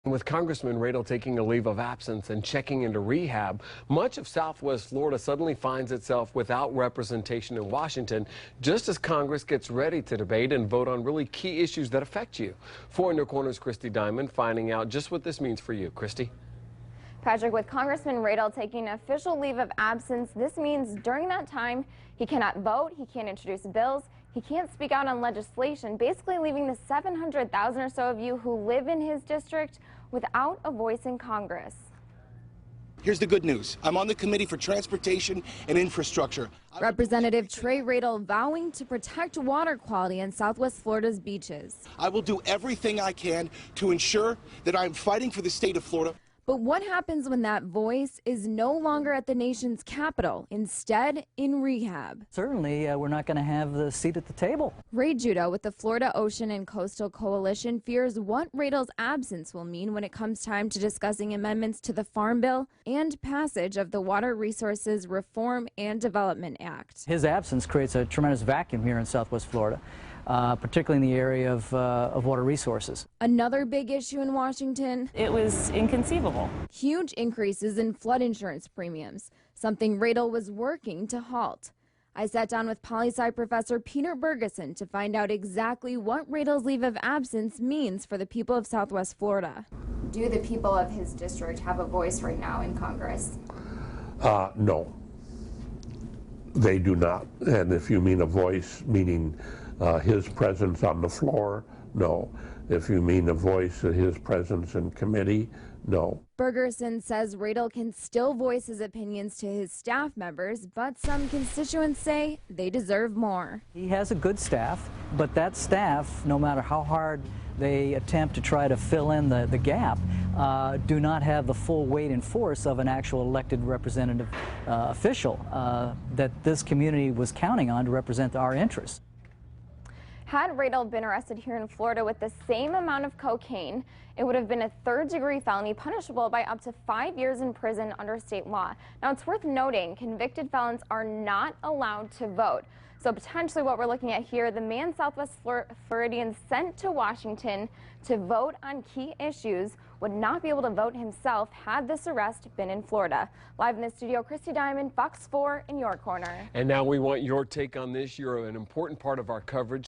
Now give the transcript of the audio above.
With Congressman Radel taking a leave of absence and checking into rehab, much of Southwest Florida suddenly finds itself without representation in Washington, just as Congress gets ready to debate and vote on really key issues that affect you. 4 in Your Corner's Christy Diamond finding out just what this means for you. Christy? Patrick, with Congressman Radel taking official leave of absence, this means during that time he cannot vote, he can't introduce bills, he can't speak out on legislation, basically leaving the 700,000 or so of you who live in his district without a voice in Congress. Here's the good news. I'm on the Committee for Transportation and Infrastructure. Representative Trey Radel vowing to protect water quality in Southwest Florida's beaches. I will do everything I can to ensure that I'm fighting for the state of Florida. But what happens when that voice is no longer at the nation's capital, instead in rehab? Certainly, we're not going to have the seat at the table. Ray Judah with the Florida Ocean and Coastal Coalition fears what Radel's absence will mean when it comes time to discussing amendments to the Farm Bill and passage of the Water Resources Reform and Development Act. His absence creates a tremendous vacuum here in Southwest Florida, particularly in the area of water resources. Another big issue in Washington. It was inconceivable. Huge increases in flood insurance premiums, something Radel was working to halt. I sat down with poli-sci professor Peter Bergeson to find out exactly what Radel's leave of absence means for the people of Southwest Florida. Do the people of his district have a voice right now in Congress? No, they do not. And if you mean a voice, meaning his presence on the floor, no. If you mean a voice of his presence in committee, no. Bergerson says Radel can still voice his opinions to his staff members, but some constituents say they deserve more. He has a good staff, but that staff, no matter how hard they attempt to try to fill in the gap, do not have the full weight and force of an actual elected representative official that this community was counting on to represent our interests. Had Radel been arrested here in Florida with the same amount of cocaine, it would have been a third-degree felony punishable by up to 5 years in prison under state law. Now, it's worth noting convicted felons are not allowed to vote. So potentially what we're looking at here, the man Southwest Floridians sent to Washington to vote on key issues would not be able to vote himself had this arrest been in Florida. Live in the studio, Christy Diamond, Fox 4 in your corner. And now we want your take on this. You're an important part of our coverage.